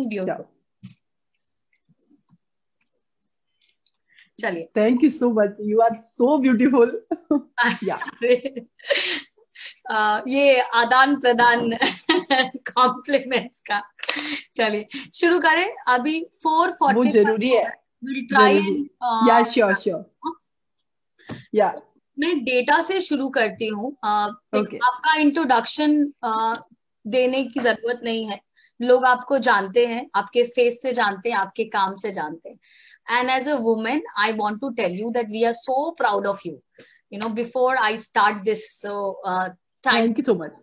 Beautiful. चलिए, thank you so much, you are so beautiful. ये आदान प्रदान कॉम्प्लीमेंट्स का। चलिए शुरू करें। अभी 4:40 वो जरूरी है, विल ट्राई एंड या श्योर श्योर या। मैं डेटा से शुरू करती हूँ। Okay. आपका इंट्रोडक्शन देने की जरूरत नहीं है, लोग आपको जानते हैं, आपके फेस से जानते हैं, आपके काम से जानते हैं। And as a woman, I want to tell you that we are so proud of you. You know, before I start this, so thank you so much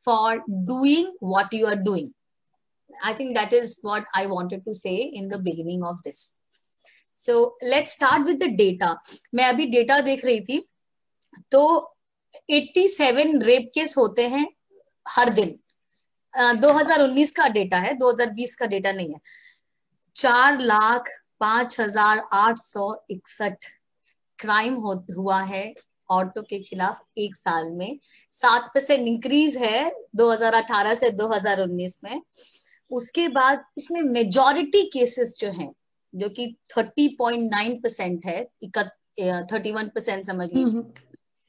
for doing what you are doing. I think that is what I wanted to say in the beginning of this. So let's start with the data. मैं अभी data देख रही थी, तो 87 rape case होते हैं हर दिन। 2019 का डेटा है, 2020 का डेटा नहीं है। 4,05,861 क्राइम हुआ है औरतों के खिलाफ एक साल में। 7% इंक्रीज है 2018 से 2019 में। उसके बाद इसमें मेजॉरिटी केसेस जो हैं, जो कि 30.9% है, 31% समझ लीजिए,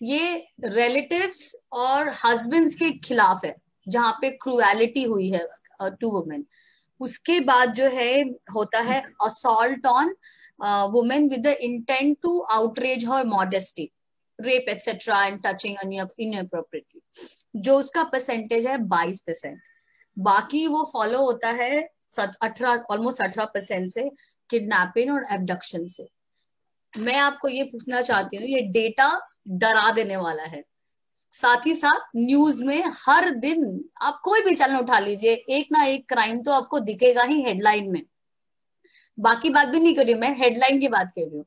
ये रिलेटिव्स और हस्बैंड्स के खिलाफ है, जहां पे क्रूएलिटी हुई है टू वुमेन। उसके बाद जो है होता है assault on women with the intent to outrage her modesty, rape etcetera and touching inappropriately, जो उसका परसेंटेज है 22%। बाकी वो फॉलो होता है 18% से किडनैपिंग और एब्डक्शन से। मैं आपको ये पूछना चाहती हूँ, ये डेटा डरा देने वाला है। साथ ही साथ न्यूज में हर दिन आप कोई भी चैनल उठा लीजिए, एक ना एक क्राइम तो आपको दिखेगा ही हेडलाइन में। बाकी बात भी नहीं कर रही हूँ मैं, हेडलाइन की बात कर रही हूँ।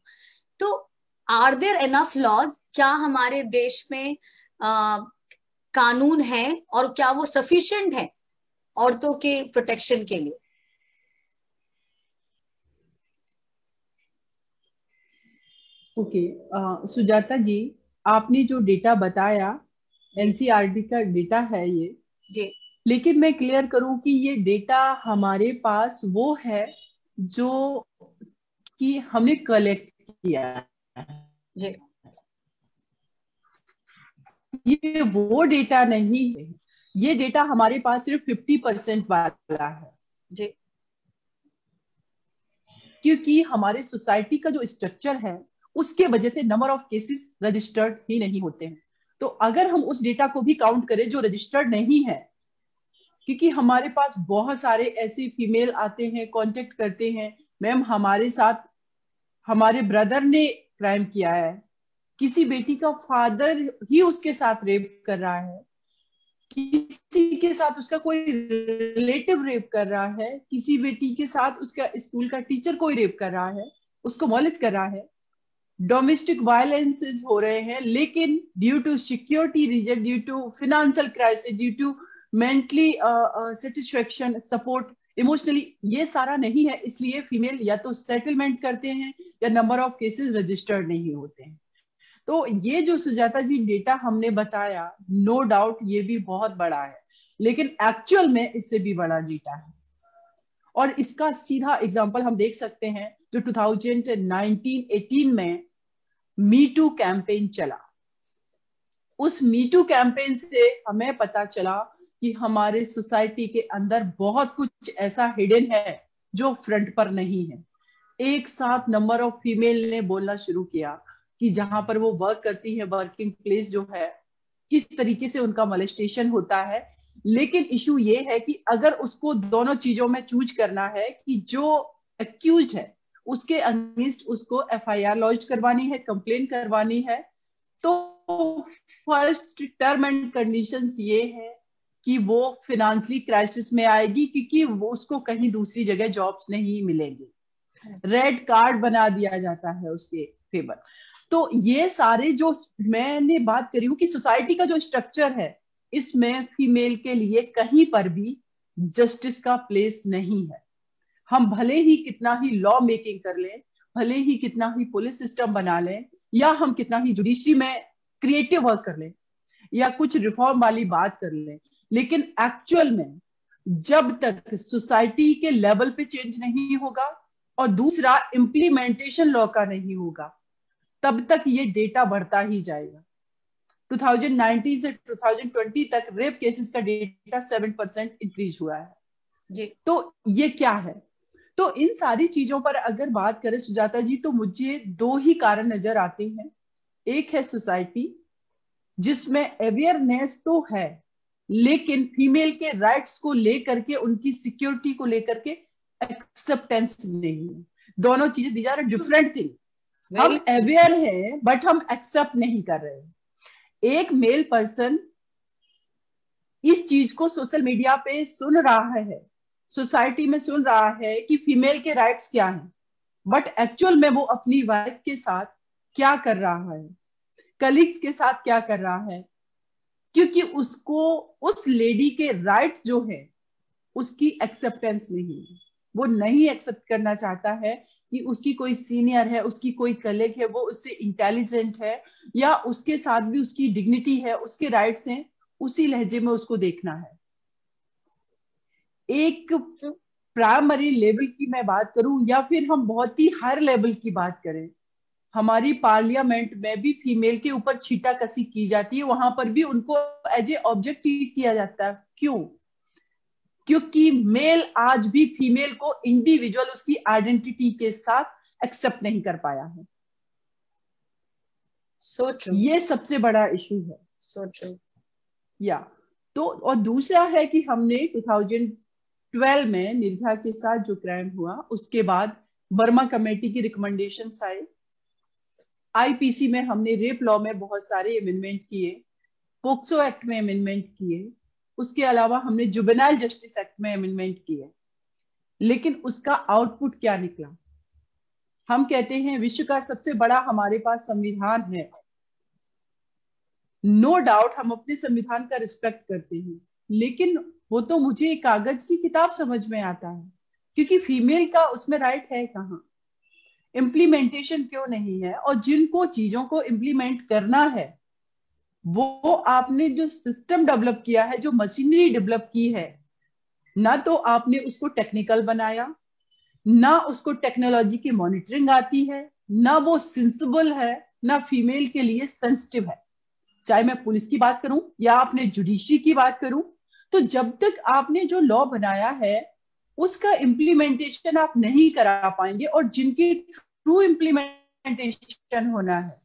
तो आर देयर एनफ लॉज? क्या हमारे देश में कानून है और क्या वो सफिशिएंट है औरतों के प्रोटेक्शन के लिए? ओके, सुजाता जी, आपने जो डेटा बताया एनसीईआरटी का डेटा है ये जी, लेकिन मैं क्लियर करूं कि ये डेटा हमारे पास वो है जो कि हमने कलेक्ट किया है। जी, ये वो डेटा नहीं है, ये डेटा हमारे पास सिर्फ 50% वाला है। जी, क्योंकि हमारे सोसाइटी का जो स्ट्रक्चर है उसके वजह से नंबर ऑफ केसेस रजिस्टर्ड ही नहीं होते हैं। तो अगर हम उस डेटा को भी काउंट करें जो रजिस्टर्ड नहीं है, क्योंकि हमारे पास बहुत सारे ऐसे फीमेल आते हैं, कांटेक्ट करते हैं, मैम हमारे साथ हमारे ब्रदर ने क्राइम किया है, किसी बेटी का फादर ही उसके साथ रेप कर रहा है, किसी के साथ उसका कोई रिलेटिव रेप कर रहा है, किसी बेटी के साथ उसका स्कूल का टीचर कोई रेप कर रहा है, उसको मॉलेस्ट कर रहा है, डोमेस्टिक वायलेंसेस हो रहे हैं। लेकिन due to security reason, due to financial crisis, due to mentally satisfaction support, emotionally, ये सारा नहीं है, इसलिए फीमेल या तो सेटलमेंट करते हैं या नंबर ऑफ केसेस रजिस्टर्ड नहीं होते हैं। तो ये जो सुजाता जी डेटा हमने बताया, नो डाउट ये भी बहुत बड़ा है, लेकिन एक्चुअल में इससे भी बड़ा डेटा है। और इसका सीधा एग्जांपल हम देख सकते हैं जो 2019-18 में मी टू कैंपेन चला। उस मी टू कैंपेन से हमें पता चला कि हमारे सोसाइटी के अंदर बहुत कुछ ऐसा हिडन है जो फ्रंट पर नहीं है। एक साथ नंबर ऑफ फीमेल ने बोलना शुरू किया कि जहां पर वो वर्क करती है, वर्किंग प्लेस जो है, किस तरीके से उनका मोलेस्टेशन होता है। लेकिन इशू ये है कि अगर उसको दोनों चीजों में चूज करना है कि जो एक्यूज है उसके अगेंस्ट उसको एफआईआर लॉन्च करवानी है, कंप्लेन करवानी है, तो फर्स्ट टर्म एंड कंडीशंस ये है कि वो फिनेंशियली क्राइसिस में आएगी, क्योंकि वो उसको कहीं दूसरी जगह जॉब्स नहीं मिलेंगे, रेड कार्ड बना दिया जाता है उसके फेवर। तो ये सारे जो मैंने बात करी हूँ कि सोसाइटी का जो स्ट्रक्चर है, इसमें फीमेल के लिए कहीं पर भी जस्टिस का प्लेस नहीं है। हम भले ही कितना ही लॉ मेकिंग कर लें, भले ही कितना ही पुलिस सिस्टम बना लें, या हम कितना ही जुडिशरी में क्रिएटिव वर्क कर लें, या कुछ रिफॉर्म वाली बात कर लें, लेकिन एक्चुअल में जब तक सोसाइटी के लेवल पे चेंज नहीं होगा और दूसरा इम्प्लीमेंटेशन लॉ का नहीं होगा, तब तक ये डेटा बढ़ता ही जाएगा। 2019 से 2020 तक रेप केसेस का डेटा 7% इंक्रीज हुआ है जी। तो ये क्या है? तो इन सारी चीजों पर अगर बात करें सुजाता जी, तो मुझे दो ही कारण नजर आते हैं। एक है सोसाइटी जिसमें अवेयरनेस तो है, लेकिन फीमेल के राइट्स को लेकर के, उनकी सिक्योरिटी को लेकर के एक्सेप्टेंस नहीं है। दोनों चीजें, दीज आर डिफरेंट थिंग। हम अवेयर हैं बट हम एक्सेप्ट नहीं कर रहे हैं। एक मेल पर्सन इस चीज को सोशल मीडिया पे सुन रहा है, सोसाइटी में सुन रहा है कि फीमेल के राइट्स क्या हैं, बट एक्चुअल में वो अपनी वाइफ के साथ क्या कर रहा है, कलीग्स के साथ क्या कर रहा है, क्योंकि उसको उस लेडी के राइट जो है उसकी एक्सेप्टेंस नहीं है। वो नहीं एक्सेप्ट करना चाहता है कि उसकी कोई सीनियर है, उसकी कोई कलीग है, वो उससे इंटेलिजेंट है या उसके साथ भी उसकी डिग्निटी है, उसके राइट्स हैं, उसी लहजे में उसको देखना है। एक प्राइमरी लेवल की मैं बात करूं या फिर हम बहुत ही हायर लेवल की बात करें, हमारी पार्लियामेंट में भी फीमेल के ऊपर छीटाकशी की जाती है, वहां पर भी उनको एज ए ऑब्जेक्ट ट्रीट किया जाता है। क्यों? क्योंकि मेल आज भी फीमेल को इंडिविजुअल उसकी आइडेंटिटी के साथ एक्सेप्ट नहीं कर पाया है। सोचो, ये सबसे बड़ा इशू है। सोचो या तो, और दूसरा है कि हमने 2012 में निर्भया के साथ जो क्राइम हुआ, उसके बाद वर्मा कमेटी की रिकमेंडेशंस आए, आईपीसी में हमने रेप लॉ में बहुत सारे अमेंडमेंट किए, पोक्सो एक्ट में अमेंडमेंट किए, उसके अलावा हमने जुवेनाइल जस्टिस एक्ट में अमेंडमेंट किए। लेकिन उसका आउटपुट क्या निकला? हम कहते हैं विश्व का सबसे बड़ा हमारे पास संविधान है, नो डाउट हम अपने संविधान का रिस्पेक्ट करते हैं, लेकिन वो तो मुझे एक कागज की किताब समझ में आता है, क्योंकि फीमेल का उसमें राइट है कहाँ? इम्प्लीमेंटेशन क्यों नहीं है? और जिनको चीजों को इम्प्लीमेंट करना है, वो आपने जो सिस्टम डेवलप किया है, जो मशीनरी डेवलप की है, ना तो आपने उसको टेक्निकल बनाया, ना उसको टेक्नोलॉजी की मॉनिटरिंग आती है, ना वो सेंसिबल है, ना फीमेल के लिए सेंसिटिव है। चाहे मैं पुलिस की बात करूं या आपने जुडिशरी की बात करूं, तो जब तक आपने जो लॉ बनाया है उसका इम्प्लीमेंटेशन आप नहीं करा पाएंगे, और जिनके थ्रू इम्प्लीमेंटेशन होना है,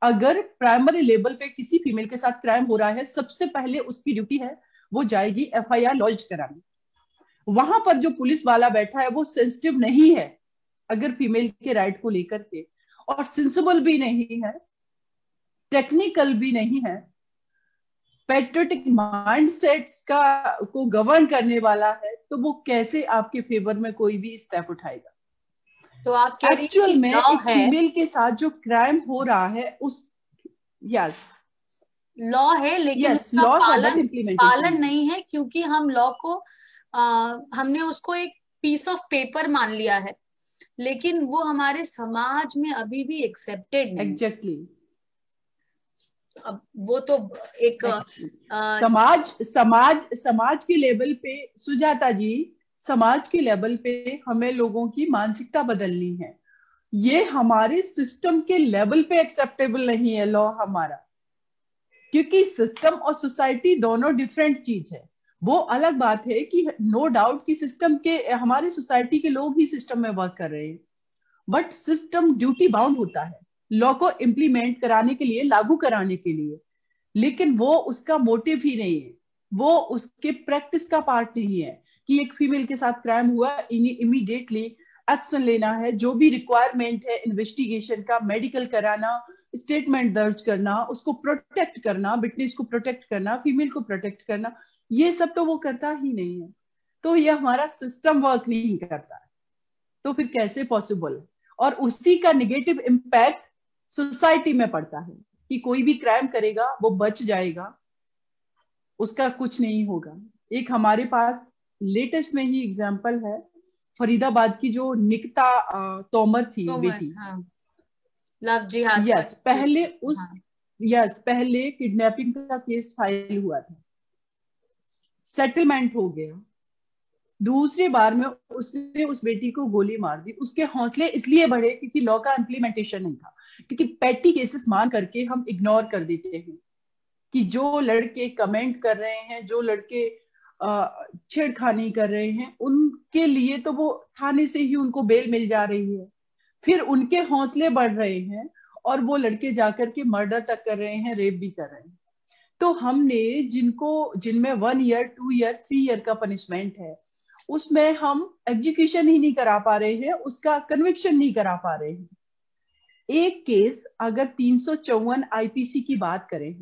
अगर प्राइमरी लेवल पे किसी फीमेल के साथ क्राइम हो रहा है, सबसे पहले उसकी ड्यूटी है वो जाएगी एफआईआर लॉन्च कराने। वहां पर जो पुलिस वाला बैठा है वो सेंसिटिव नहीं है अगर फीमेल के राइट को लेकर के, और सेंसिबल भी नहीं है, टेक्निकल भी नहीं है, पैट्रियोटिक माइंडसेट्स का को गवर्न करने वाला है, तो वो कैसे आपके फेवर में कोई भी स्टेप उठाएगा? तो आप कह रही एक्चुअल में लॉ एक है, फीमेल के साथ जो क्राइम हो रहा है उस, यस लॉ है लेकिन यस उसका लॉ है बट पालन इम्प्लीमेंटेशन नहीं है, क्योंकि हम लॉ को हमने उसको एक पीस ऑफ पेपर मान लिया है, लेकिन वो हमारे समाज में अभी भी एक्सेप्टेड नहीं। एग्जैक्टली। अब वो तो एक समाज समाज समाज के लेवल पे, सुजाता जी, समाज के लेवल पे हमें लोगों की मानसिकता बदलनी है। ये हमारे सिस्टम के लेवल पे एक्सेप्टेबल नहीं है लॉ हमारा, क्योंकि सिस्टम और सोसाइटी दोनों डिफरेंट चीज है। वो अलग बात है कि नो डाउट कि सिस्टम के, हमारे सोसाइटी के लोग ही सिस्टम में वर्क कर रहे हैं, बट सिस्टम ड्यूटी बाउंड होता है लॉ को इम्प्लीमेंट कराने के लिए, लागू कराने के लिए, लेकिन वो उसका मोटिव ही नहीं है, वो उसके प्रैक्टिस का पार्ट नहीं है कि एक फीमेल के साथ क्राइम हुआ, इमीडिएटली एक्शन लेना है, जो भी रिक्वायरमेंट है इन्वेस्टिगेशन का, मेडिकल कराना, स्टेटमेंट दर्ज करना, उसको प्रोटेक्ट करना, विटनेस को प्रोटेक्ट करना, फीमेल को प्रोटेक्ट करना, ये सब तो वो करता ही नहीं है। तो ये हमारा सिस्टम वर्क नहीं करता है, तो फिर कैसे पॉसिबल? और उसी का निगेटिव इम्पैक्ट सोसाइटी में पड़ता है कि कोई भी क्राइम करेगा वो बच जाएगा, उसका कुछ नहीं होगा। एक हमारे पास लेटेस्ट में ही एग्जांपल है, फरीदाबाद की जो निकिता तोमर थी बेटी, हाँ, लव जिहाद यस, पहले उस हाँ। यस पहले किडनैपिंग का केस फाइल हुआ था, सेटलमेंट हो गया, दूसरी बार में उसने उस बेटी को गोली मार दी। उसके हौसले इसलिए बढ़े क्योंकि लॉ का इम्प्लीमेंटेशन नहीं था। क्योंकि पेटी केसेस मान करके हम इग्नोर कर देते हैं कि जो लड़के कमेंट कर रहे हैं, जो लड़के छेड़खानी कर रहे हैं, उनके लिए तो वो थाने से ही उनको बेल मिल जा रही है। फिर उनके हौसले बढ़ रहे हैं और वो लड़के जाकर के मर्डर तक कर रहे हैं, रेप भी कर रहे हैं। तो हमने जिनमें 1 ईयर 2 ईयर 3 ईयर का पनिशमेंट है, उसमें हम एग्जीक्यूशन ही नहीं करा पा रहे हैं, उसका कन्विक्शन नहीं करा पा रहे हैं। एक केस अगर 354 आईपीसी की बात करें,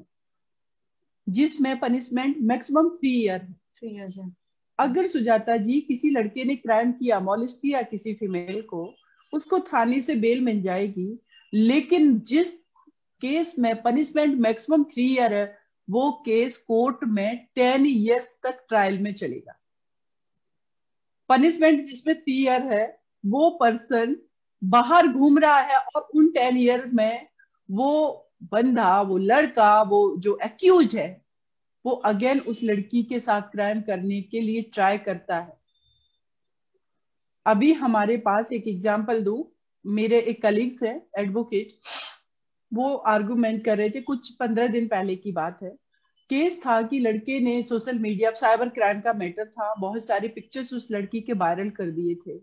जिसमें पनिशमेंट मैक्सिमम 3 ईयर है। 3 years है। अगर सुजाता जी किसी लड़के ने क्राइम किया, मॉलेस्ट किया किसी फीमेल को, उसको थाने से बेल मिल जाएगी। लेकिन जिस केस में पनिशमेंट मैक्सिमम 3 ईयर है, वो केस कोर्ट में 10 ईयर्स तक ट्रायल में चलेगा। पनिशमेंट जिसमें 3 ईयर है, वो पर्सन बाहर घूम रहा है और उन 10 ईयर में वो बंदा, वो लड़का, वो जो एक्यूज है, वो अगेन उस लड़की के साथ क्राइम करने के लिए ट्राई करता है। अभी हमारे पास एक एग्जांपल दूं, मेरे एक कलीग्स है एडवोकेट, वो आर्गुमेंट कर रहे थे, कुछ 15 दिन पहले की बात है। केस था कि लड़के ने सोशल मीडिया, साइबर क्राइम का मैटर था, बहुत सारे पिक्चर्स उस लड़की के वायरल कर दिए थे।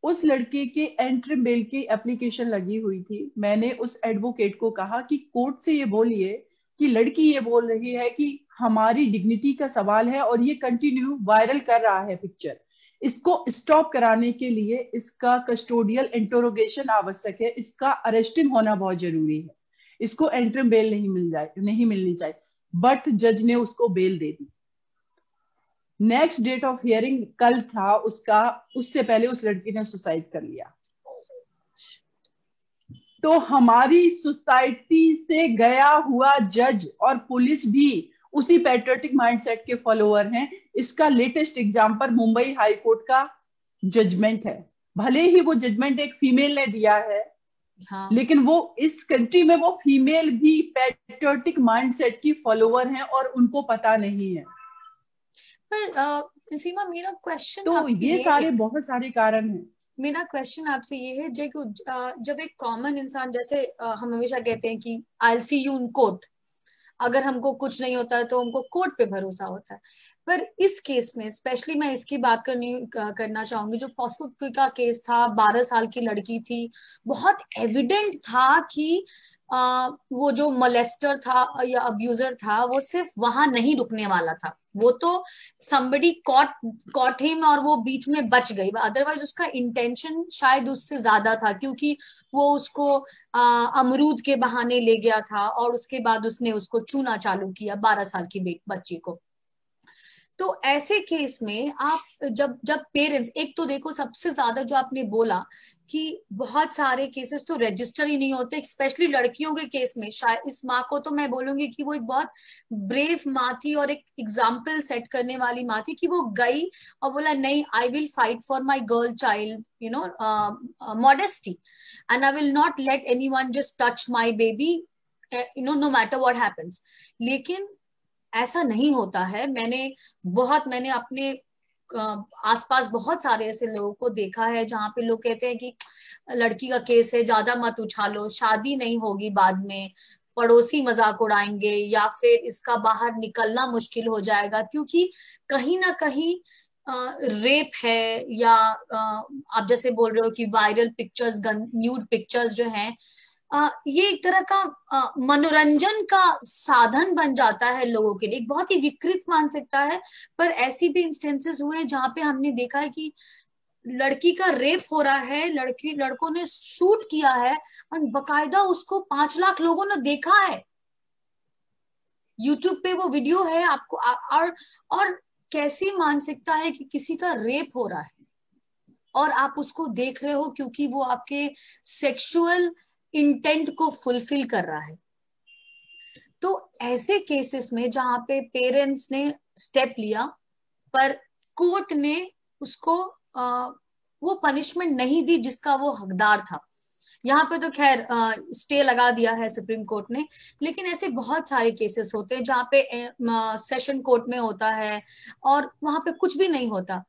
उस लड़के के एंट्री बेल की एप्लीकेशन लगी हुई थी। मैंने उस एडवोकेट को कहा कि कोर्ट से ये बोलिए कि लड़की ये बोल रही है कि हमारी डिग्निटी का सवाल है और ये कंटिन्यू वायरल कर रहा है पिक्चर, इसको स्टॉप कराने के लिए इसका कस्टोडियल इंटरोगेशन आवश्यक है, इसका अरेस्टिंग होना बहुत जरूरी है, इसको एंट्री बेल नहीं मिलनी चाहिए। बट जज ने उसको बेल दे दी। नेक्स्ट डेट ऑफ हियरिंग कल था उसका, उससे पहले उस लड़की ने सुसाइड कर लिया। तो हमारी सोसाइटी से गया हुआ जज और पुलिस भी उसी पैट्रियोटिक माइंडसेट के फॉलोअर हैं। इसका latest example Mumbai high court का जजमेंट है। भले ही वो जजमेंट एक फीमेल ने दिया है, हाँ, लेकिन वो इस कंट्री में वो फीमेल भी पैट्रियोटिक माइंडसेट की फॉलोअर हैं और उनको पता नहीं है। पर सीमा, मेरा क्वेश्चन तो ये सारे बहुत सारे कारण हैं। मेरा क्वेश्चन आपसे ये है, जब एक कॉमन इंसान, जैसे हम हमेशा कहते हैं कि आई सी यू इन कोर्ट, अगर हमको कुछ नहीं होता है तो हमको कोर्ट पे भरोसा होता है। पर इस केस में स्पेशली मैं इसकी बात करना चाहूंगी, जो पॉस्को का केस था, 12 साल की लड़की थी, बहुत एविडेंट था कि वो जो मोलेस्टर था या अब्यूजर था, वो सिर्फ वहां नहीं रुकने वाला था। वो तो somebody caught him और वो बीच में बच गई, अदरवाइज उसका इंटेंशन शायद उससे ज्यादा था, क्योंकि वो उसको अमरूद के बहाने ले गया था और उसके बाद उसने उसको छूना चालू किया, 12 साल की बच्ची को। तो ऐसे केस में आप जब जब पेरेंट्स, एक तो देखो सबसे ज्यादा जो आपने बोला कि बहुत सारे केसेस तो रजिस्टर ही नहीं होते, स्पेशली लड़कियों के केस में। शायद इस माँ को तो मैं बोलूंगी कि वो एक बहुत ब्रेव माँ थी और एक एग्जाम्पल सेट करने वाली माँ थी, कि वो गई और बोला नहीं, I will fight for my girl child, you know, modesty, and I will not let anyone just touch my baby, you know, no matter what happens. लेकिन ऐसा नहीं होता है। मैंने अपने आसपास बहुत सारे ऐसे लोगों को देखा है जहां पे लोग कहते हैं कि लड़की का केस है, ज्यादा मत उछालो, शादी नहीं होगी बाद में, पड़ोसी मजाक उड़ाएंगे, या फिर इसका बाहर निकलना मुश्किल हो जाएगा, क्योंकि कहीं ना कहीं रेप है, या आप जैसे बोल रहे हो कि वायरल पिक्चर्स, न्यूड पिक्चर्स जो हैं, ये एक तरह का मनोरंजन का साधन बन जाता है लोगों के लिए, एक बहुत ही विकृत मानसिकता है। पर ऐसी भी इंस्टेंसेस हुए हैं जहां पे हमने देखा है कि लड़की का रेप हो रहा है, लड़कों ने शूट किया है और बकायदा उसको 5 लाख लोगों ने देखा है। यूट्यूब पे वो वीडियो है आपको। और कैसी मानसिकता है कि किसी का रेप हो रहा है और आप उसको देख रहे हो क्योंकि वो आपके सेक्सुअल इंटेंट को फुलफिल कर रहा है। तो ऐसे केसेस में जहां पे पेरेंट्स ने स्टेप लिया पर कोर्ट ने उसको वो पनिशमेंट नहीं दी जिसका वो हकदार था, यहाँ पे तो खैर स्टे लगा दिया है सुप्रीम कोर्ट ने, लेकिन ऐसे बहुत सारे केसेस होते हैं जहाँ पे सेशन कोर्ट में होता है और वहां पे कुछ भी नहीं होता।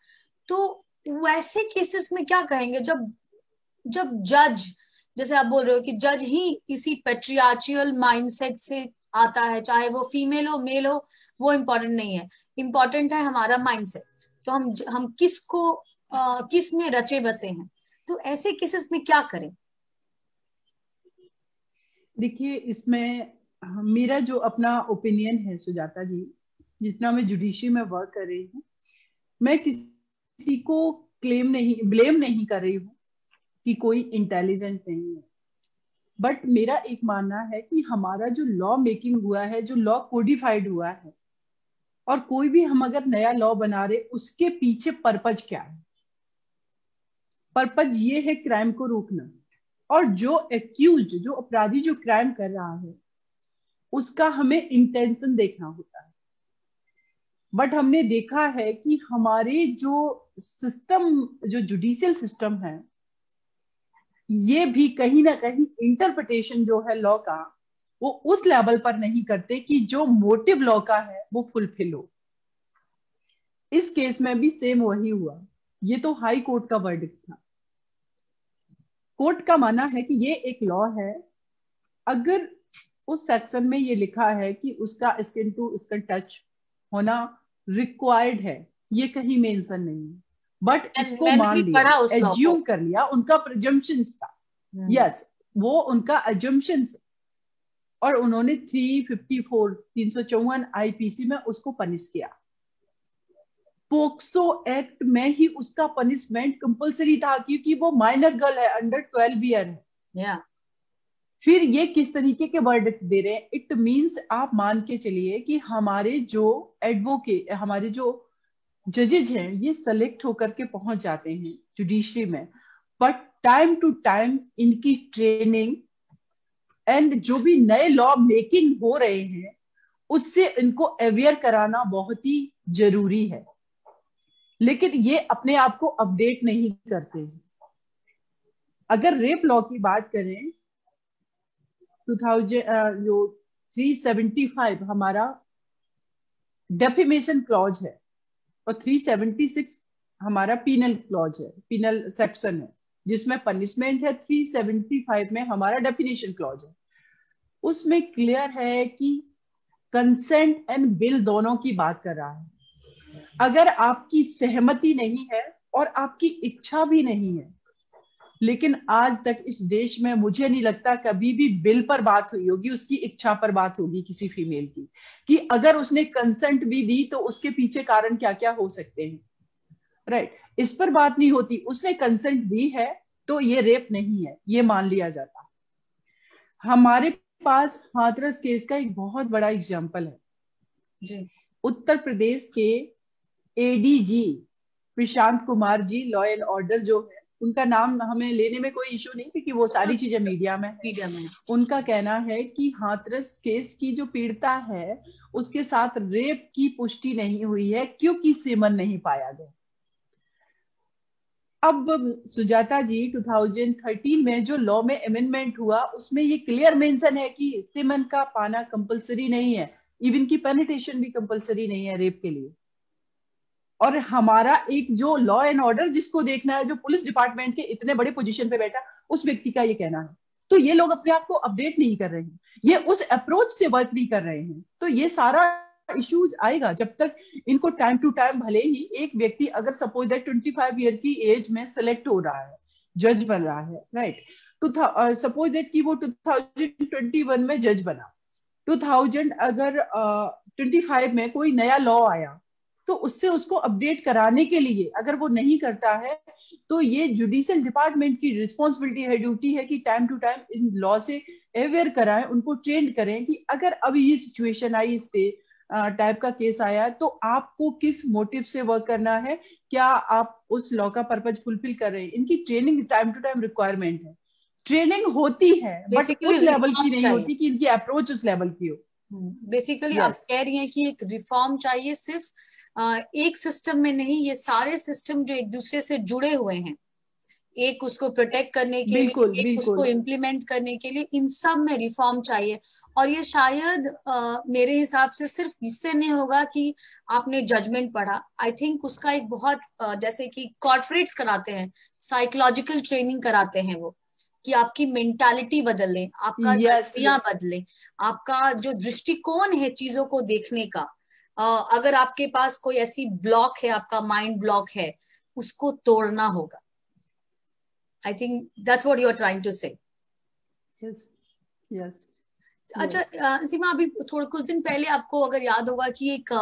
तो वैसे केसेस में क्या कहेंगे, जब जब जज, जैसे आप बोल रहे हो कि जज ही इसी पेट्रियार्चियल माइंडसेट से आता है, चाहे वो फीमेल हो मेल हो, वो इम्पोर्टेंट नहीं है, इम्पोर्टेंट है हमारा माइंडसेट। तो हम किसको किस में रचे बसे हैं, तो ऐसे केसेस में क्या करें? देखिए, इसमें मेरा जो अपना ओपिनियन है सुजाता जी, जितना मैं जुडिशरी में वर्क कर रही हूँ, मैं किसी को ब्लेम नहीं कर रही हूँ कि कोई इंटेलिजेंट नहीं है, बट मेरा एक मानना है कि हमारा जो लॉ मेकिंग हुआ है, जो लॉ कोडिफाइड हुआ है, और कोई भी हम अगर नया लॉ बना रहे, उसके पीछे पर्पज क्या है? पर्पज ये है क्राइम को रोकना, और जो एक्यूज, जो अपराधी जो क्राइम कर रहा है, उसका हमें इंटेंशन देखना होता है। बट हमने देखा है कि हमारे जो सिस्टम, जो जुडिशियल सिस्टम है, ये भी कहीं ना कहीं इंटरप्रिटेशन जो है लॉ का, वो उस लेवल पर नहीं करते कि जो मोटिव लॉ का है वो फुलफिल हो। इस केस में भी सेम वही हुआ। ये तो हाई कोर्ट का वर्डिक्ट था। कोर्ट का मानना है कि ये एक लॉ है, अगर उस सेक्शन में ये लिखा है कि उसका स्किन टू स्किन टच होना रिक्वायर्ड है, ये कहीं मेंशन नहीं है, बट इसको मैंने मान भी लिया, पढ़ा उस लॉ को। एज्यूम कर लिया, उनका प्रिजम्पशन था। यस, वो उनका एज्यूम्पशन, और उन्होंने 354 आईपीसी में उसको पनिश किया। पोक्सो एक्ट में ही उसका पनिशमेंट कंपलसरी था, क्योंकि वो माइनर गर्ल है, अंडर 12 ईयर है। yeah. फिर ये किस तरीके के वर्डिक्ट दे रहे हैं? इट मींस आप मान के चलिए कि हमारे जो एडवोकेट, हमारे जो जजेज हैं, ये सेलेक्ट होकर के पहुंच जाते हैं जुडिशरी में, बट टाइम टू टाइम इनकी ट्रेनिंग एंड जो भी नए लॉ मेकिंग हो रहे हैं, उससे इनको अवेयर कराना बहुत ही जरूरी है। लेकिन ये अपने आप को अपडेट नहीं करते हैं। अगर रेप लॉ की बात करें, 2000 जो 375 हमारा डेफिमेशन क्लॉज है, और 376 हमारा पीनल क्लॉज है, पीनल सेक्शन है, जिसमें पनिशमेंट है। 375 में हमारा डेफिनेशन क्लॉज है। उसमें क्लियर है कि कंसेंट एंड बिल दोनों की बात कर रहा है। अगर आपकी सहमति नहीं है और आपकी इच्छा भी नहीं है, लेकिन आज तक इस देश में मुझे नहीं लगता कभी भी बिल पर बात हुई होगी, उसकी इच्छा पर बात होगी किसी फीमेल की, कि अगर उसने कंसेंट भी दी तो उसके पीछे कारण क्या क्या हो सकते हैं। राइट, इस पर बात नहीं होती। उसने कंसेंट दी है तो ये रेप नहीं है, ये मान लिया जाता। हमारे पास हाथरस केस का एक बहुत बड़ा एग्जाम्पल है जी। उत्तर प्रदेश के ADG Prashant Kumar ji, law and order जो है, उनका नाम हमें लेने में कोई इशू नहीं, क्योंकि वो सारी चीजें मीडिया में है। उनका कहना है कि हाथरस केस की जो पीड़िता है, उसके साथ रेप की पुष्टि नहीं हुई है क्योंकि सेमन नहीं पाया गया। अब सुजाता जी, 2013 में जो लॉ में अमेंडमेंट हुआ, उसमें ये क्लियर मेंशन है कि सेमन का पाना कंपलसरी नहीं है, इवन की पेनिट्रेशन भी कंपलसरी नहीं है रेप के लिए। और हमारा एक जो लॉ एंड ऑर्डर जिसको देखना है, जो पुलिस डिपार्टमेंट के इतने बड़े पोजीशन पे बैठा, उस व्यक्ति का ये कहना है। तो ये लोग अपने आप को अपडेट नहीं कर रहे हैं, ये उस अप्रोच से वर्क नहीं कर रहे हैं। तो ये सारा इश्यूज आएगा जब तक इनको टाइम टू टाइम, भले ही एक व्यक्ति अगर सपोज दैट 25 ईयर की एज में सेलेक्ट हो रहा है, जज बन रहा है, राइट, सपोज दैट कि वो 2021 में जज बना, 2025 में कोई नया लॉ आया, तो उससे उसको अपडेट कराने के लिए अगर वो नहीं करता है, तो ये जुडिशियल डिपार्टमेंट की रिस्पॉन्सिबिलिटी है, ड्यूटी है कि time to time in law से अवेयर कराएं, उनको ट्रेंड करें कि अगर अभी ये सिचुएशन आई, स्टे टाइप का केस आया, तो आपको किस मोटिव से वर्क करना है, क्या आप उस लॉ का पर्पज फुलफिल कर रहे हैं। इनकी training time to time requirement है, ट्रेनिंग होती है, बट उस लेवल की नहीं होती कि इनकी अप्रोच उस लेवल की हो। बेसिकली आप कह रही हैं कि एक रिफॉर्म चाहिए, सिर्फ एक सिस्टम में नहीं, ये सारे सिस्टम जो एक दूसरे से जुड़े हुए हैं, एक उसको प्रोटेक्ट करने के बिल्कुल लिए, एक उसको बिल्कुल। इम्प्लीमेंट करने के लिए, इन सब में रिफॉर्म चाहिए। और ये शायद मेरे हिसाब से सिर्फ इससे नहीं होगा कि आपने जजमेंट पढ़ा। आई थिंक उसका एक बहुत जैसे कि कॉर्पोरेट्स कराते हैं, साइकोलॉजिकल ट्रेनिंग कराते हैं वो, कि आपकी मेंटालिटी बदले, आपका यस नजरिया बदले, आपका जो दृष्टिकोण है चीजों को देखने का। अगर आपके पास कोई ऐसी ब्लॉक है, आपका माइंड ब्लॉक है, उसको तोड़ना होगा। I think that's what you are trying to say. Yes yes अच्छा यस। सीमा, अभी थोड़े कुछ दिन पहले आपको अगर याद होगा कि एक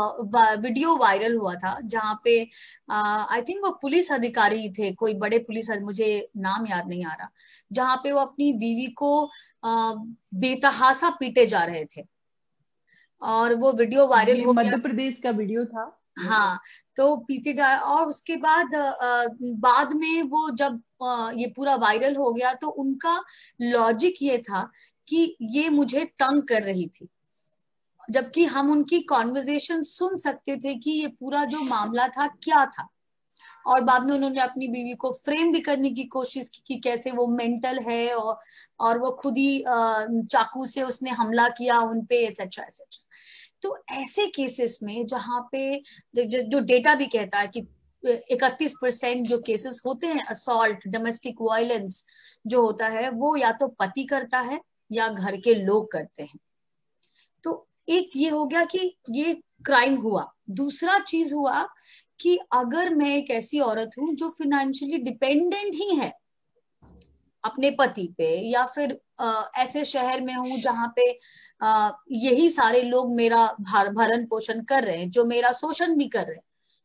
वीडियो वायरल हुआ था जहाँ पे आई थिंक वो पुलिस अधिकारी थे, कोई बड़े मुझे नाम याद नहीं आ रहा, जहाँ पे वो अपनी बीवी को बेतहासा पीटे जा रहे थे, और वो वीडियो वायरल ये हो गया। मध्य प्रदेश का वीडियो था। यस। हाँ, तो पीते जा, और उसके बाद बाद में वो जब ये पूरा वायरल हो गया तो उनका लॉजिक ये था कि ये मुझे तंग कर रही थी, जबकि हम उनकी कॉन्वर्जेशन सुन सकते थे कि ये पूरा जो मामला था क्या था। और बाद में उन्होंने अपनी बीवी को फ्रेम भी करने की कोशिश की कि कैसे वो मेंटल है, और वो खुद ही चाकू से उसने हमला किया उनपे, एसेट्रा एसेट्रा। तो ऐसे केसेस में जहाँ पे जो डेटा भी कहता है कि 31% जो केसेस होते हैं असॉल्ट, डोमेस्टिक वायलेंस जो होता है, वो या तो पति करता है या घर के लोग करते हैं। तो एक ये हो गया कि ये क्राइम हुआ। दूसरा चीज हुआ कि अगर मैं एक ऐसी औरत हूं जो फिनेंशियली डिपेंडेंट ही है अपने पति पे, या फिर ऐसे शहर में हूं जहां पे यही सारे लोग मेरा भरण पोषण कर रहे हैं, जो मेरा शोषण भी कर रहे हैं,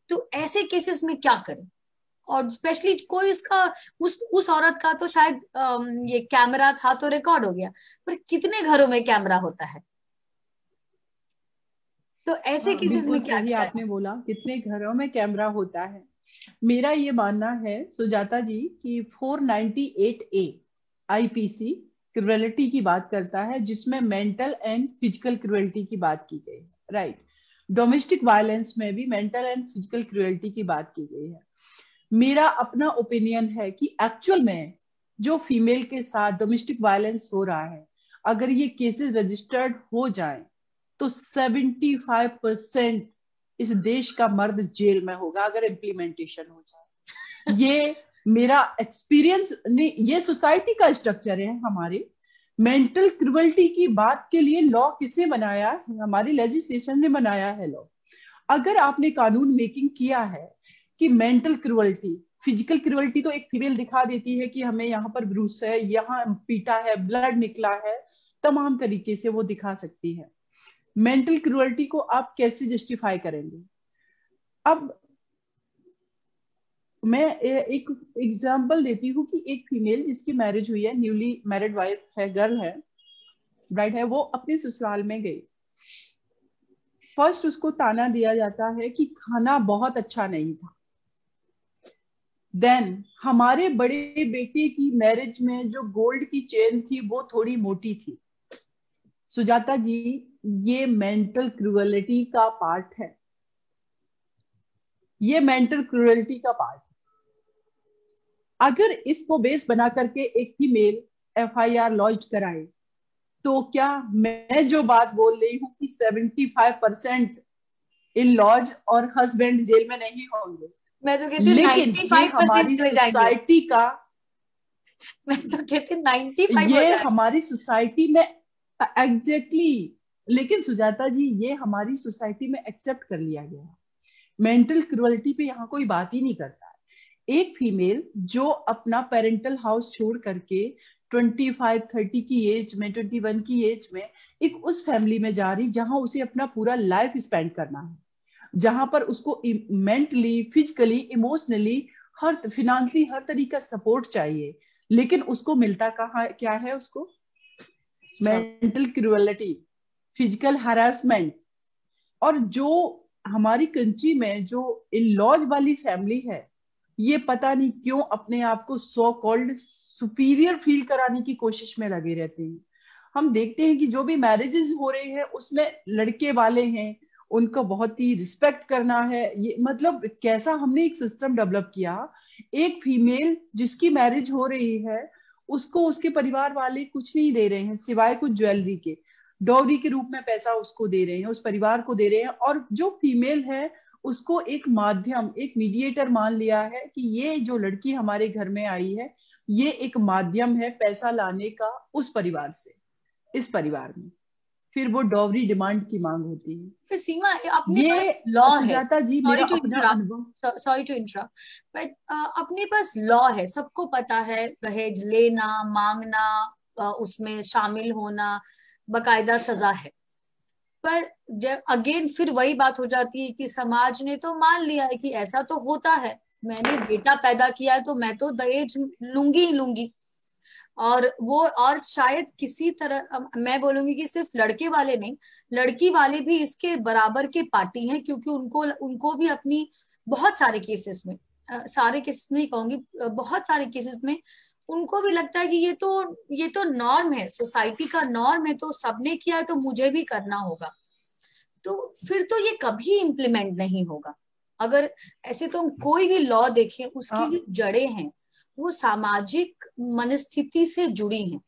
तो ऐसे केसेस में क्या करें? और स्पेशली कोई इसका, उस औरत का तो शायद ये कैमरा था तो रिकॉर्ड हो गया, पर कितने घरों में कैमरा होता है? तो ऐसे हाँ केसेस बिल्कुल में क्या सही करें? आपने बोला, कितने घरों में कैमरा होता है। मेरा ये मानना है सुजाता जी कि 498A आईपीसी क्रुएलिटी की बात करता है, जिसमें मेंटल एंड फिजिकल क्रुएलिटी की बात की गई है। राइट। डोमेस्टिक वायलेंस में भी मेंटल एंड फिजिकल क्रुएलिटी की बात की गई है। मेरा अपना ओपिनियन है कि एक्चुअल में जो फीमेल के साथ डोमेस्टिक वायलेंस हो रहा है, अगर ये केसेस रजिस्टर्ड हो जाएं तो 75% इस देश का मर्द जेल में होगा, अगर इम्प्लीमेंटेशन हो जाए। ये मेरा एक्सपीरियंस नहीं, ये सोसाइटी का स्ट्रक्चर है हमारे। मेंटल क्रुएल्टी की बात के लिए लॉ किसने बनाया है? हमारी लेजिस्लेशन ने बनाया है लॉ। अगर आपने कानून मेकिंग किया है कि मेंटल क्रुएल्टी, फिजिकल क्रुएल्टी तो एक फीमेल दिखा देती है कि हमें यहाँ पर ब्रूस है, यहाँ पीटा है, ब्लड निकला है, तमाम तरीके से वो दिखा सकती है। मेंटल क्रुएल्टी को आप कैसे जस्टिफाई करेंगे? अब मैं एक एग्जांपल देती हूँ कि एक फीमेल जिसकी मैरिज हुई है, न्यूली मैरिड वाइफ है, गर्ल है, ब्राइड है, वो अपने ससुराल में गई। फर्स्ट उसको ताना दिया जाता है कि खाना बहुत अच्छा नहीं था। देन हमारे बड़े बेटे की मैरिज में जो गोल्ड की चेन थी वो थोड़ी मोटी थी। सुजाता जी, ये मेंटल क्रुएलिटी का पार्ट है, ये मेंटल क्रुएलिटी का पार्ट। अगर इसको बेस बना करके एक फीमेल एफआईआर लॉन्च कराए, तो क्या मैं जो बात बोल रही हूँ कि 75% इन लॉज और हस्बैंड जेल में नहीं होंगे, मैं तो कहती हूँ लेकिन ये 95% हमारी चले जाएंगे। सोसाइटी का, मैं तो कहती हूँ 95 हो ये जाए। हमारी सोसाइटी में एग्जैक्टली लेकिन सुजाता जी, ये हमारी सोसाइटी में एक्सेप्ट कर लिया गया है। मेंटल क्रुएल्टी पे यहाँ कोई बात ही नहीं करता है। एक फीमेल जो अपना पेरेंटल हाउस छोड़ करके 25-30 की एज में, 21 की एज में एक उस फैमिली में जा रही जहां उसे अपना पूरा लाइफ स्पेंड करना है, जहां पर उसको मेंटली, फिजिकली, इमोशनली, हर फिनेंशियली, हर तरीका सपोर्ट चाहिए, लेकिन उसको मिलता कहाँ, क्या है उसको? सब। Mental cruelty, physical harassment. और जो हमारी कंट्री में जो इन लॉज वाली फैमिली है, ये पता नहीं क्यों अपने आप को सो कॉल्ड सुपीरियर फील कराने की कोशिश में लगे रहते हैं। हम देखते हैं कि जो भी मैरिजेस हो रहे हैं उसमें लड़के वाले हैं उनका बहुत ही रिस्पेक्ट करना है। ये मतलब कैसा हमने एक सिस्टम डेवलप किया, एक फीमेल जिसकी मैरिज हो रही है उसको उसके परिवार वाले कुछ नहीं दे रहे हैं सिवाय कुछ ज्वेलरी के, डॉवरी के रूप में पैसा उसको दे रहे हैं, उस परिवार को दे रहे हैं, और जो फीमेल है उसको एक माध्यम, एक मीडिएटर मान लिया है कि ये जो लड़की हमारे घर में आई है ये एक माध्यम है पैसा लाने का उस परिवार से इस परिवार में, फिर वो डॉवरी डिमांड की मांग होती है। फिर सीमा, अपने पास ये लॉ है, सुजाता जी सॉरी मेरा टू अपना अनुभव। Interrupt, sorry to interrupt, but अपने पास लॉ है, सबको पता है, दहेज लेना मांगना, उसमें शामिल होना, बकायदा सजा है। पर जब अगेन फिर वही बात हो जाती है कि समाज ने तो मान लिया है कि ऐसा तो होता है, मैंने बेटा पैदा किया है तो मैं तो दहेज लूंगी ही लूंगी। और वो, और शायद किसी तरह मैं बोलूंगी कि सिर्फ लड़के वाले नहीं, लड़की वाले भी इसके बराबर के पार्टी हैं, क्योंकि उनको उनको भी अपनी बहुत सारे केसेस में, सारे केसेस नहीं कहूंगी, बहुत सारे केसेस में उनको भी लगता है कि ये तो नॉर्म है, सोसाइटी का नॉर्म है, तो सबने किया है तो मुझे भी करना होगा। तो फिर तो ये कभी इम्प्लीमेंट नहीं होगा। अगर ऐसे तो हम कोई भी लॉ देखें, उसकी जो जड़ें हैं वो सामाजिक मनस्थिति से जुड़ी हैं,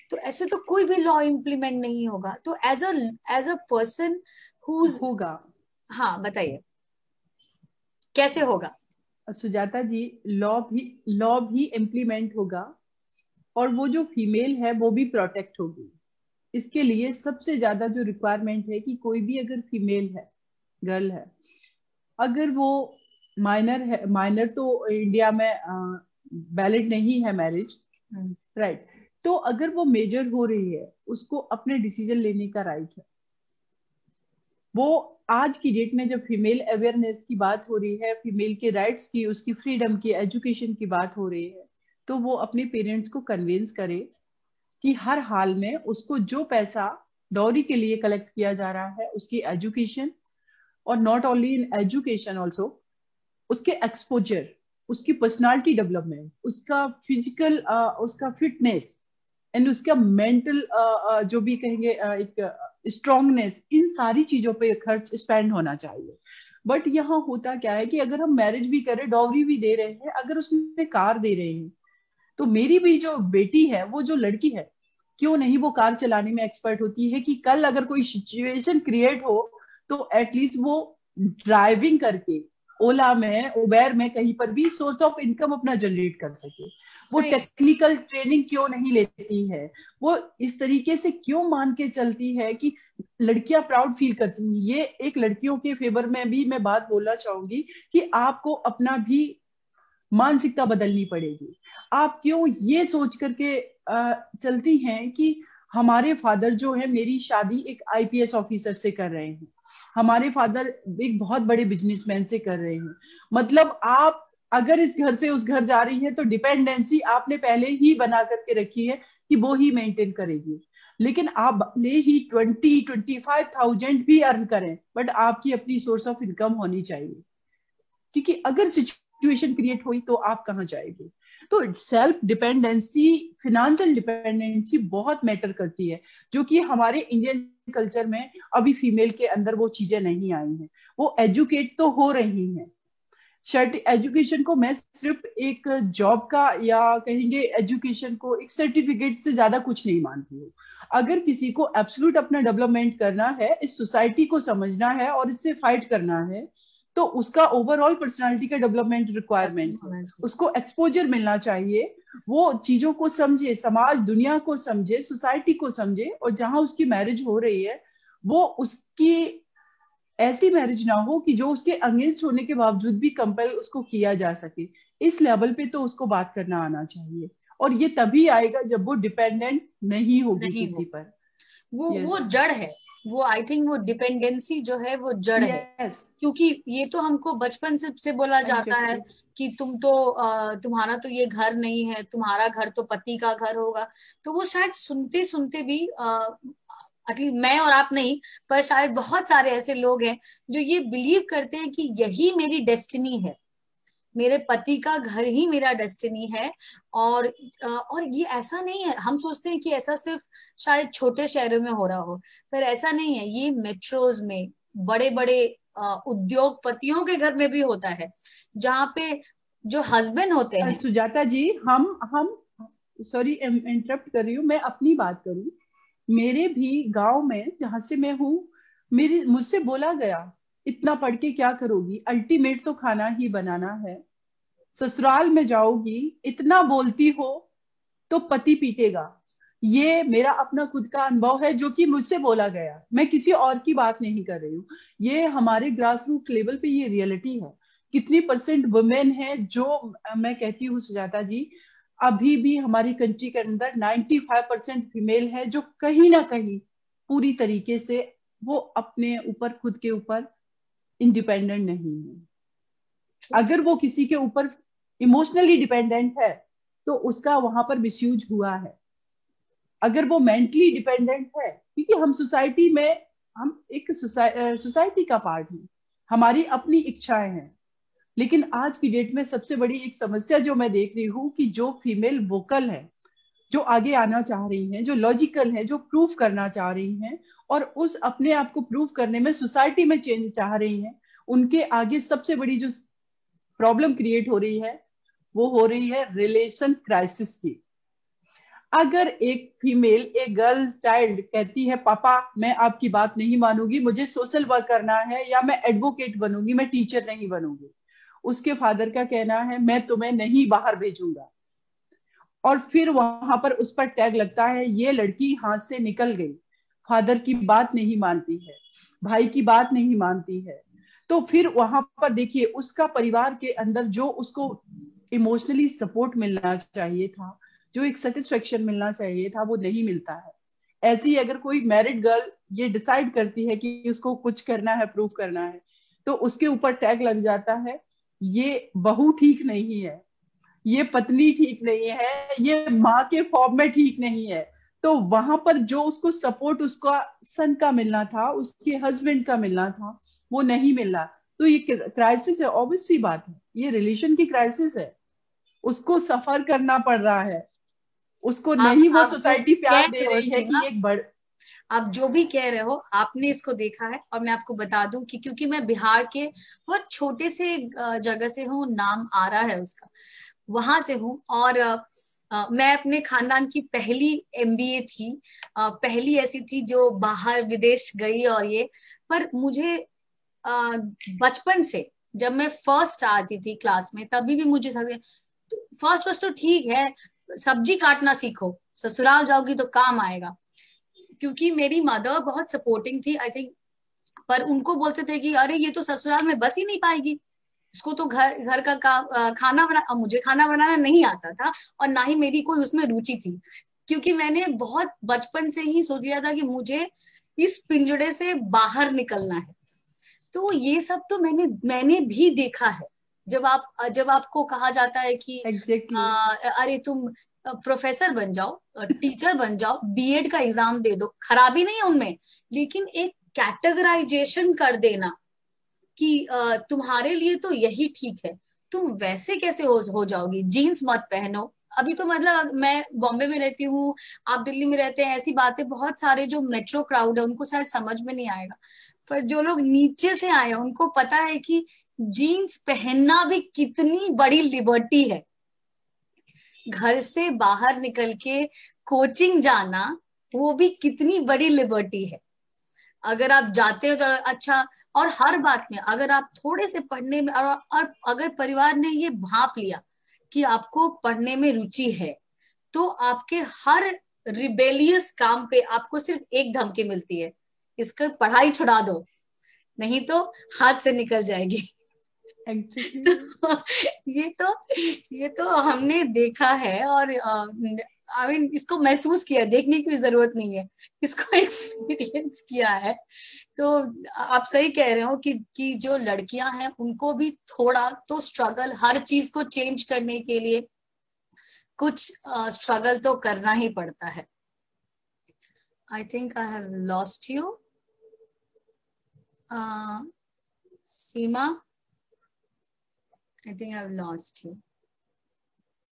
तो ऐसे तो कोई भी लॉ इम्प्लीमेंट नहीं होगा। तो एज अ पर्सन हुज, होगा। हाँ बताइए कैसे होगा। सुजाता जी, लॉ भी इम्प्लीमेंट होगा, और वो जो फीमेल है वो भी प्रोटेक्ट होगी। इसके लिए सबसे ज्यादा जो रिक्वायरमेंट है कि कोई भी अगर फीमेल है, गर्ल है, अगर वो माइनर है, माइनर तो इंडिया में वैलिड नहीं है मैरिज, राइट, तो अगर वो मेजर हो रही है उसको अपने डिसीजन लेने का राइट है। वो आज की डेट में जब फीमेल अवेयरनेस की बात हो रही है, फीमेल के राइट्स की, उसकी फ्रीडम की, एजुकेशन की बात हो रही है, तो वो अपने पेरेंट्स को कन्विंस करे कि हर हाल में उसको जो पैसा डॉरी के लिए कलेक्ट किया जा रहा है उसकी एजुकेशन, और not only in education also उसके एक्सपोजर, उसकी पर्सनालिटी डेवलपमेंट, उसका फिजिकल, उसका फिटनेस, एंड उसका मेंटल जो भी कहेंगे एक स्ट्रांगनेस, इन सारी चीजों पे खर्च स्पेंड होना चाहिए। बट यहाँ होता क्या है कि अगर हम मैरिज भी करें, डॉवरी भी दे रहे हैं, अगर उसमें कार दे रहे हैं, तो मेरी भी जो बेटी है, वो जो लड़की है, क्यों नहीं वो कार चलाने में एक्सपर्ट होती है कि कल अगर कोई सिचुएशन क्रिएट हो तो एटलीस्ट वो ड्राइविंग करके ओला में, उबेर में, कहीं पर भी सोर्स ऑफ इनकम अपना जनरेट कर सके। वो टेक्निकल ट्रेनिंग क्यों नहीं लेती है, वो इस तरीके से क्यों मान के चलती है कि लड़कियां प्राउड फील करती हैं। ये एक लड़कियों के फेवर में भी मैं बात बोलना चाहूंगी कि आपको अपना भी मानसिकता बदलनी पड़ेगी। आप क्यों ये सोच करके चलती हैं कि हमारे फादर जो है मेरी शादी एक आईपीएस ऑफिसर से कर रहे हैं, हमारे फादर एक बहुत बड़े बिजनेसमैन से कर रहे हैं, मतलब आप अगर इस घर से उस घर जा रही है तो डिपेंडेंसी आपने पहले ही बना करके रखी है कि वो ही मेंटेन करेगी। लेकिन आप भले ही 20-25,000 भी अर्न करें, बट आपकी अपनी सोर्स ऑफ इनकम होनी चाहिए, क्योंकि अगर सिचुएशन क्रिएट हुई तो आप कहाँ जाएंगे। तो सेल्फ डिपेंडेंसी, फिनेंशियल डिपेंडेंसी बहुत मैटर करती है, जो कि हमारे इंडियन कल्चर में अभी फीमेल के अंदर वो चीजें नहीं आई हैं। वो एजुकेट तो हो रही हैं, एजुकेशन को मैं सिर्फ एक जॉब का या कहेंगे एजुकेशन को एक सर्टिफिकेट से ज्यादा कुछ नहीं मानती हूँ। अगर किसी को एब्सोल्यूट अपना डेवलपमेंट करना है, इस सोसाइटी को समझना है और इससे फाइट करना है, तो उसका ओवरऑल पर्सनालिटी का डेवलपमेंट रिक्वायरमेंट है, उसको एक्सपोजर मिलना चाहिए, वो चीजों को समझे, समाज दुनिया को समझे, सोसाइटी को समझे, और जहां उसकी मैरिज हो रही है वो उसकी ऐसी मैरिज ना हो कि जो उसके अगेंस्ट होने के बावजूद भी कंपेल उसको किया जा सके। इस लेवल पे तो उसको बात करना आना चाहिए, और ये तभी आएगा जब वो डिपेंडेंट नहीं होगी किसी पर। वो जड़ है, वो आई थिंक वो डिपेंडेंसी जो है वो जड़ है, क्योंकि ये तो हमको बचपन से बोला जाता है कि तुम्हारा तो ये घर नहीं है, तुम्हारा घर तो पति का घर होगा। तो वो शायद सुनते सुनते भी एटलीस्ट मैं और आप नहीं, पर शायद बहुत सारे ऐसे लोग हैं जो ये बिलीव करते हैं कि यही मेरी डेस्टिनी है, मेरे पति का घर ही मेरा डेस्टिनी है। और ये ऐसा नहीं है, हम सोचते हैं कि ऐसा सिर्फ शायद छोटे शहरों में हो रहा हो, पर ऐसा नहीं है। ये मेट्रोज में, बड़े बड़े उद्योगपतियों के घर में भी होता है, जहाँ पे जो हस्बैंड होते हैं। सुजाता जी, हम सॉरी इंटरप्ट कर रही हूँ, मैं अपनी बात करूँ। मेरे भी गांव में जहां से मैं हूँ, मेरे मुझसे बोला गया, इतना पढ़ के क्या करोगी, अल्टीमेट तो खाना ही बनाना है। ससुराल में जाओगी, इतना बोलती हो तो पति पीटेगा। ये मेरा अपना खुद का अनुभव है, जो कि मुझसे बोला गया, मैं किसी और की बात नहीं कर रही हूँ। ये हमारे ग्रास रूट लेवल पे ये रियलिटी है। कितनी परसेंट वुमेन है जो, मैं कहती हूँ सुजाता जी, अभी भी हमारी कंट्री के अंदर 95% फीमेल है जो कहीं ना कहीं पूरी तरीके से वो अपने ऊपर, खुद के ऊपर इंडिपेंडेंट नहीं है। अगर वो किसी के ऊपर इमोशनली डिपेंडेंट है तो उसका वहां पर मिसयूज हुआ है। अगर वो मेंटली डिपेंडेंट है, क्योंकि हम सोसाइटी में, हम एक सोसाइटी का पार्ट है, हमारी अपनी इच्छाएं हैं। लेकिन आज की डेट में सबसे बड़ी एक समस्या जो मैं देख रही हूँ कि जो फीमेल वोकल है, जो आगे आना चाह रही हैं, जो लॉजिकल है, जो प्रूफ करना चाह रही हैं और उस अपने आप को प्रूफ करने में सोसाइटी में चेंज चाह रही हैं, उनके आगे सबसे बड़ी जो प्रॉब्लम क्रिएट हो रही है वो हो रही है रिलेशन क्राइसिस की। अगर एक फीमेल, एक गर्ल चाइल्ड कहती है पापा मैं आपकी बात नहीं मानूंगी, मुझे सोशल वर्क करना है या मैं एडवोकेट बनूंगी, मैं टीचर नहीं बनूंगी, उसके फादर का कहना है मैं तुम्हें नहीं बाहर भेजूंगा, और फिर वहां पर उस पर टैग लगता है ये लड़की हाथ से निकल गई, फादर की बात नहीं मानती है, भाई की बात नहीं मानती है, तो फिर वहां पर देखिए उसका परिवार के अंदर जो उसको इमोशनली सपोर्ट मिलना चाहिए था, जो एक सेटिस्फेक्शन मिलना चाहिए था, वो नहीं मिलता है। ऐसे ही अगर कोई मैरिड गर्ल ये डिसाइड करती है कि उसको कुछ करना है, प्रूफ करना है, तो उसके ऊपर टैग लग जाता है ये बहू ठीक नहीं है, ये पत्नी ठीक नहीं है, ये माँ के फॉर्म में ठीक नहीं है। तो वहां पर जो उसको सपोर्ट उसका सन का मिलना था, उसके हस्बैंड का मिलना था, वो नहीं मिल रहा। तो ये क्राइसिस है, ऑब्वियस सी बात है, ये रिलेशन की क्राइसिस है, उसको सफर करना पड़ रहा है, उसको नहीं वो आप जो सोसाइटी कह प्यार दे रहे हो रही है सीमा, कि एक बड़। आप जो भी कह रहे हो आपने इसको देखा है। और मैं आपको बता दूं कि क्योंकि मैं बिहार के बहुत छोटे से जगह से हूँ, नाम आरा है उसका, वहां से हूँ। और मैं अपने खानदान की पहली एमबीए थी, पहली ऐसी थी जो बाहर विदेश गई। और ये पर मुझे बचपन से, जब मैं फर्स्ट आती थी क्लास में, तभी भी मुझे फर्स्ट फर्स्ट तो ठीक है, सब्जी काटना सीखो, ससुराल जाओगी तो काम आएगा। क्योंकि मेरी मदर बहुत सपोर्टिंग थी आई थिंक, पर उनको बोलते थे कि अरे ये तो ससुराल में बस ही नहीं पाएगी, इसको तो घर घर का काम, खाना बना, अब मुझे खाना बनाना नहीं आता था और ना ही मेरी कोई उसमें रुचि थी। क्योंकि मैंने बहुत बचपन से ही सोच लिया था कि मुझे इस पिंजड़े से बाहर निकलना है। तो ये सब तो मैंने भी देखा है। जब आपको कहा जाता है कि एग्जैक्टली। अरे तुम प्रोफेसर बन जाओ, टीचर बन जाओ, बीएड का एग्जाम दे दो, खराबी नहीं है उनमें, लेकिन एक कैटेगराइजेशन कर देना कि तुम्हारे लिए तो यही ठीक है, तुम वैसे कैसे हो जाओगी, जीन्स मत पहनो। अभी तो मतलब मैं बॉम्बे में रहती हूँ, आप दिल्ली में रहते हैं, ऐसी बातें बहुत सारे जो मेट्रो क्राउड है उनको शायद समझ में नहीं आएगा। पर जो लोग नीचे से आए हैं उनको पता है कि जीन्स पहनना भी कितनी बड़ी लिबर्टी है। घर से बाहर निकल के कोचिंग जाना, वो भी कितनी बड़ी लिबर्टी है। अगर आप जाते हो तो अच्छा। और हर बात में अगर आप थोड़े से पढ़ने में, और अगर परिवार ने ये भांप लिया कि आपको पढ़ने में रुचि है, तो आपके हर रिबेलियस काम पे आपको सिर्फ एक धमकी मिलती है, इसका पढ़ाई छुड़ा दो, नहीं तो हाथ से निकल जाएगी। एग्जैक्टली। तो ये तो हमने देखा है। और आई मीन इसको महसूस किया, देखने की जरूरत नहीं है, इसको एक्सपीरियंस किया है। तो आप सही कह रहे हो कि जो लड़कियां हैं उनको भी थोड़ा तो स्ट्रगल, हर चीज को चेंज करने के लिए कुछ स्ट्रगल तो करना ही पड़ता है। I think I have lost you Seema, I think I have lost you.